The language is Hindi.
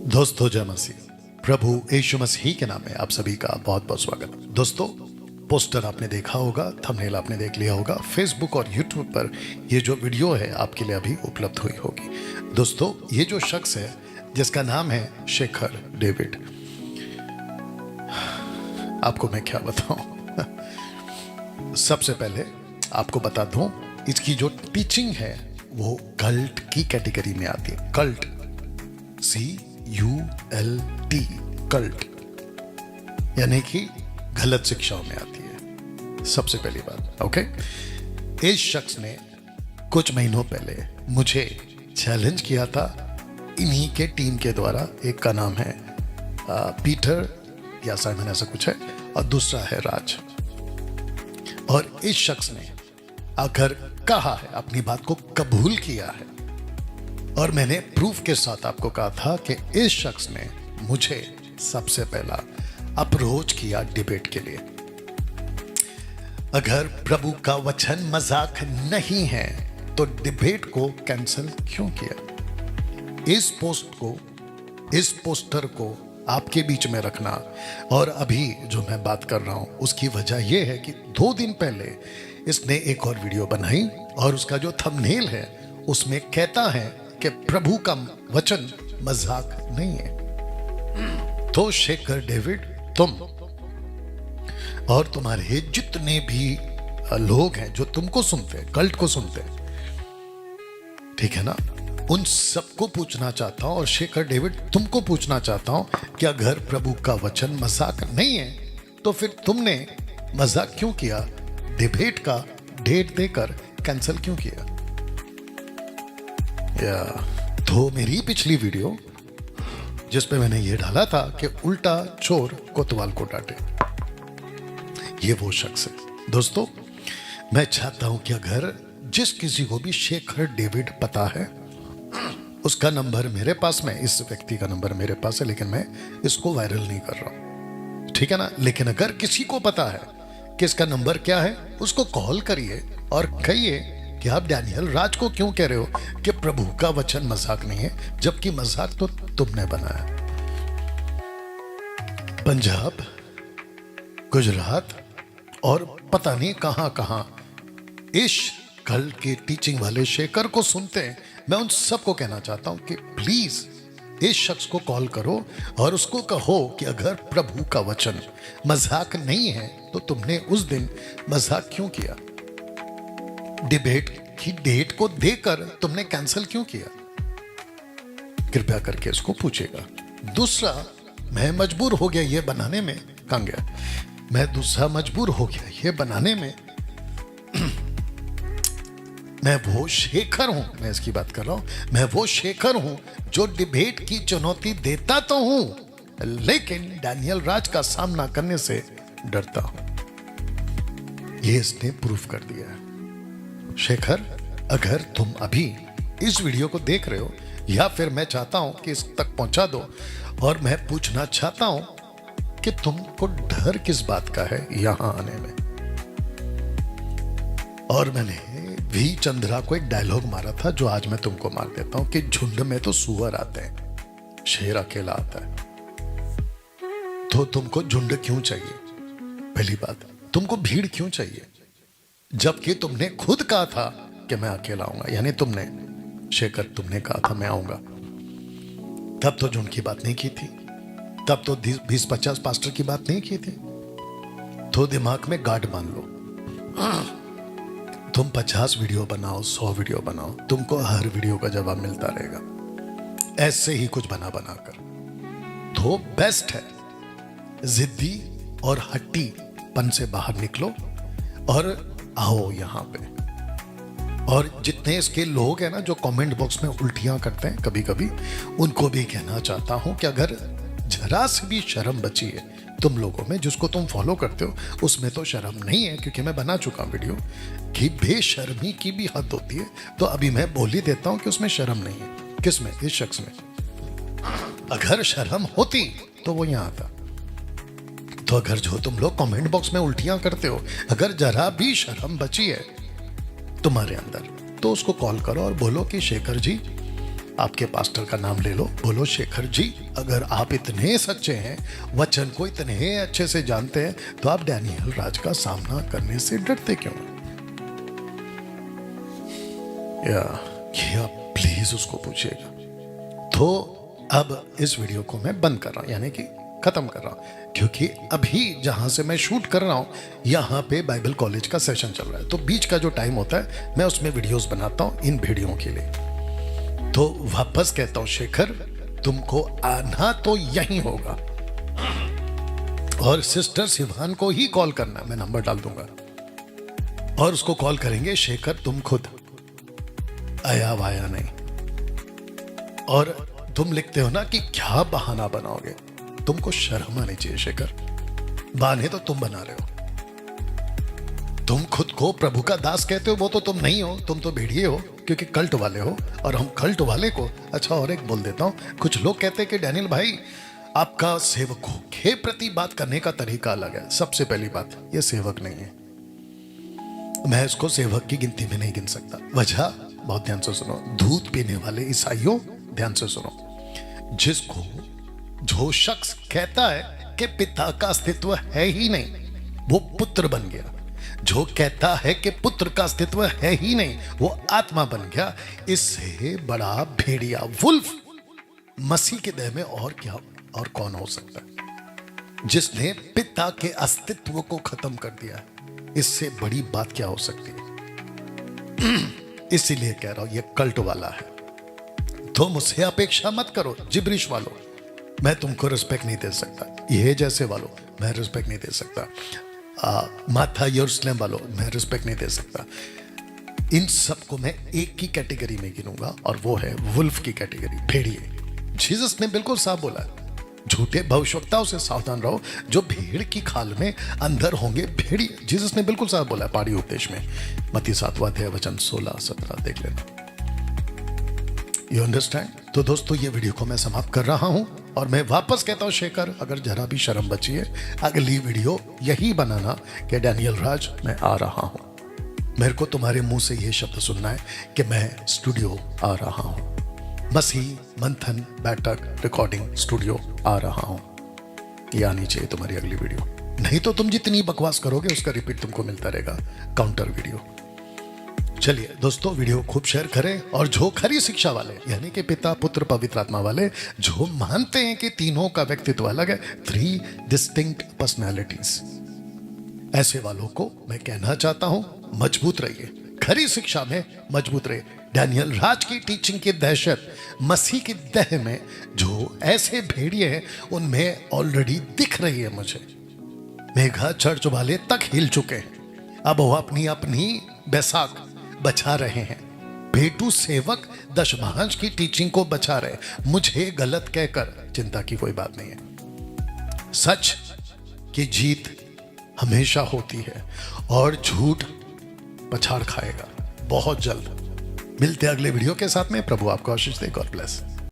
दोस्तों जय मसीह। प्रभु यीशु मसीह के नाम में आप सभी का बहुत बहुत स्वागत। दोस्तों, पोस्टर आपने देखा होगा, थंबनेल आपने देख लिया होगा। फेसबुक और यूट्यूब पर ये जो वीडियो है आपके लिए अभी उपलब्ध हुई होगी। दोस्तों, ये जो शख्स है जिसका नाम है शेखर डेविड, आपको मैं क्या बताऊं। सबसे पहले आपको बता दूं, इसकी जो टीचिंग है वो कल्ट की कैटेगरी में आती है। कल्ट, CULT, कल्ट, यानी कि गलत शिक्षाओं में आती है। सबसे पहली बात, ओके। इस शख्स ने कुछ महीनों पहले मुझे चैलेंज किया था इन्हीं के टीम के द्वारा। एक का नाम है पीटर या साइमन, ऐसा कुछ है, और दूसरा है राज। और इस शख्स ने अगर कहा है, अपनी बात को कबूल किया है, और मैंने प्रूफ के साथ आपको कहा था कि इस शख्स ने मुझे सबसे पहला अप्रोच किया डिबेट के लिए। अगर प्रभु का वचन मजाक नहीं है तो डिबेट को कैंसिल क्यों किया? इस पोस्टर को आपके बीच में रखना, और अभी जो मैं बात कर रहा हूं उसकी वजह यह है कि 2 दिन पहले इसने एक और वीडियो बनाई, और उसका जो थंबनेल है उसमें कहता है कि प्रभु का वचन मजाक नहीं है। तो शेखर डेविड, तुम और तुम्हारे जितने भी लोग हैं जो तुमको सुनते हैं, कल्ट को सुनते हैं, ठीक है ना, उन सबको पूछना चाहता हूं, और शेखर डेविड तुमको पूछना चाहता हूं कि अगर प्रभु का वचन मजाक नहीं है तो फिर तुमने मजाक क्यों किया? डिबेट का डेट देकर कैंसिल क्यों किया? तो मेरी पिछली वीडियो जिसपे मैंने ये डाला था कि उल्टा चोर कोतवाल को डांटे, ये वो शख्स है। दोस्तों, मैं चाहता हूं कि अगर जिस किसी को भी शेखर डेविड पता है, उसका नंबर मेरे पास में, इस व्यक्ति का नंबर मेरे पास है, लेकिन मैं इसको वायरल नहीं कर रहा हूं, ठीक है ना। लेकिन अगर किसी को पता है कि इसका नंबर क्या है, उसको कॉल करिए और कहिए कि आप डैनियल राज को क्यों कह रहे हो कि प्रभु का वचन मजाक नहीं है, जबकि मजाक तो तुमने बनाया। पंजाब, गुजरात और पता नहीं कहां कहां इस कल के टीचिंग वाले शेखर को सुनते हैं। मैं उन सबको कहना चाहता हूं कि प्लीज इस शख्स को कॉल करो और उसको कहो कि अगर प्रभु का वचन मजाक नहीं है तो तुमने उस दिन मजाक क्यों किया? डिबेट की डेट को देकर तुमने कैंसिल क्यों किया? कृपया करके इसको पूछेगा। दूसरा, मैं मजबूर हो गया ये बनाने में, कहां गया मैं, दूसरा मजबूर हो गया ये बनाने में। मैं वो शेखर हूं, मैं इसकी बात कर रहा हूं, मैं वो शेखर हूं जो डिबेट की चुनौती देता तो हूं, लेकिन डैनियल राज का सामना करने से डरता हूं। ये इसने प्रूफ कर दिया है। शेखर, अगर तुम अभी इस वीडियो को देख रहे हो, या फिर मैं चाहता हूं कि इस तक पहुंचा दो, और मैं पूछना चाहता हूं कि तुमको डर किस बात का है यहां आने में? और मैंने भी चंद्रा को एक डायलॉग मारा था जो आज मैं तुमको मार देता हूं कि झुंड में तो सुअर आते हैं, शेर अकेला आता है। तो तुमको झुंड क्यों चाहिए? पहली बात, तुमको भीड़ क्यों चाहिए, जबकि तुमने खुद कहा था कि मैं अकेला आऊंगा? यानी तुमने, शेखर, तुमने कहा था मैं आऊंगा, तब तो झुंड की बात नहीं की थी, तब तो 20-50 पास्टर की बात नहीं की थी। तो दिमाग में गार्ड मान लो, तुम 50 वीडियो बनाओ, 100 वीडियो बनाओ, तुमको हर वीडियो का जवाब मिलता रहेगा, ऐसे ही कुछ बना बनाकर। तो बेस्ट है जिद्दी और हट्टीपन से बाहर निकलो और आओ यहां पे। और जितने इसके लोग हैं ना जो कमेंट बॉक्स में उल्टियां करते हैं कभी कभी, उनको भी कहना चाहता हूं कि अगर जरा से भी शर्म बची है तुम लोगों में, जिसको तुम फॉलो करते हो उसमें तो शर्म नहीं है, क्योंकि मैं बना चुका हूं वीडियो कि बेशर्मी की भी हद होती है। तो अभी मैं बोल ही देता हूं कि उसमें शर्म नहीं है। किसमें? इस शख्स में। अगर शर्म होती तो वो यहां आता। तो अगर जो तुम लोग कमेंट बॉक्स में उल्टियां करते हो, अगर जरा भी शर्म बची है तुम्हारे अंदर, तो उसको कॉल करो और बोलो कि शेखर जी, आपके पास्टर का नाम ले लो, बोलो शेखर जी, अगर आप इतने सच्चे हैं, वचन को इतने अच्छे से जानते हैं, तो आप डैनियल राज का सामना करने से डरते क्यों? या आप प्लीज उसको पूछिएगा। तो अब इस वीडियो को मैं बंद कर रहा हूं, यानी कि खत्म कर रहा हूं, क्योंकि अभी जहां से मैं शूट कर रहा हूं यहां पे बाइबल कॉलेज का सेशन चल रहा है। तो बीच का जो टाइम होता है मैं उसमें वीडियोस बनाता हूं इन वीडियो के लिए। तो वापस कहता हूं शेखर, तुमको आना तो यही होगा और सिस्टर सिवान को ही कॉल करना, मैं नंबर डाल दूंगा और उसको कॉल करेंगे, शेखर तुम खुद आया वाया नहीं। और तुम लिखते हो ना कि क्या बहाना बनाओगे, तुमको शर्म आनी चाहिए शेखर, बहाने तो तुम बना रहे हो। तुम खुद को प्रभु का दास कहते हो, वो तो तुम नहीं हो, तुम तो भेड़िए हो, क्योंकि कल्ट वाले हो। और हम कल्ट वाले को, अच्छा और एक बोल देता हूं, कुछ लोग कहते हैं कि डैनियल भाई आपका सेवकों के प्रति बात करने का तरीका अलग है। सबसे पहली बात, ये सेवक नहीं है, मैं इसको सेवक की गिनती में नहीं गिन सकता। वजह बहुत ध्यान से सुनो, दूध पीने वाले ईसाइयों ध्यान से सुनो, जिसको जो शख्स कहता है कि पिता का अस्तित्व है ही नहीं, वो पुत्र बन गया। जो कहता है कि पुत्र का अस्तित्व है ही नहीं, वो आत्मा बन गया। इससे बड़ा भेड़िया, वुल्फ, मसीह के देह में और क्या और कौन हो सकता है, जिसने पिता के अस्तित्व को खत्म कर दिया है। इससे बड़ी बात क्या हो सकती है? इसीलिए कह रहा हूं ये कल्ट वाला है। तो मुझसे अपेक्षा मत करो जिब्रिश वालों, मैं तुमको रिस्पेक्ट नहीं दे सकता। ये जैसे वालों मैं रिस्पेक्ट नहीं दे सकता। माथा यरूशलेम वालों मैं रिस्पेक्ट नहीं दे सकता। इन सबको मैं एक ही कैटेगरी में गिनूंगा और वो है वुल्फ की कैटेगरी, भेड़िए। जीसस ने बिल्कुल साफ बोला है, झूठे भविष्यवक्ताओं से सावधान रहो जो भेड़ की खाल में अंदर होंगे भेड़िए। जीसस ने बिल्कुल साफ बोला है पहाड़ी उपदेश में, मत्ती 7वां अध्याय वचन 16-17 देख लेना। You understand? तो दोस्तों ये वीडियो को मैं समाप्त कर रहा हूं और मैं वापस कहता हूं शेखर, अगर जरा भी शर्म बची है, अगली वीडियो यही बनाना कि डैनियल राज मैं आ रहा हूं। मेरे को तुम्हारे मुंह से ये शब्द सुनना है कि मैं स्टूडियो आ रहा हूं, मसीह मंथन बैठक रिकॉर्डिंग स्टूडियो आ रहा हूं। ये आनी चाहिए तुम्हारी अगली वीडियो, नहीं तो तुम जितनी बकवास करोगे उसका रिपीट तुमको मिलता रहेगा, काउंटर वीडियो। चलिए दोस्तों, वीडियो खूब शेयर करें और जो खरी शिक्षा वाले, यानी कि पिता पुत्र पवित्र आत्मा वाले, जो मानते हैं कि तीनों का व्यक्तित्व अलग है, 3 डिस्टिंक्ट पर्सनैलिटीज, ऐसे वालों को मैं कहना चाहता हूं मजबूत रहिए, खरी शिक्षा में मजबूत रहिए। डैनियल राज की टीचिंग की दहशत मसीह की देह में जो ऐसे भेड़िए हैं उनमें ऑलरेडी दिख रही है मुझे। मेघा चर्च वाले तक हिल चुके हैं, अब वो अपनी अपनी बैसाख बचा रहे हैं। भेटू सेवक दशमांश की टीचिंग को बचा रहे, मुझे गलत कहकर चिंता की कोई बात नहीं है। सच की जीत हमेशा होती है और झूठ पछाड़ खाएगा बहुत जल्द। मिलते अगले वीडियो के साथ में। प्रभु आपको आशीष दे। God bless.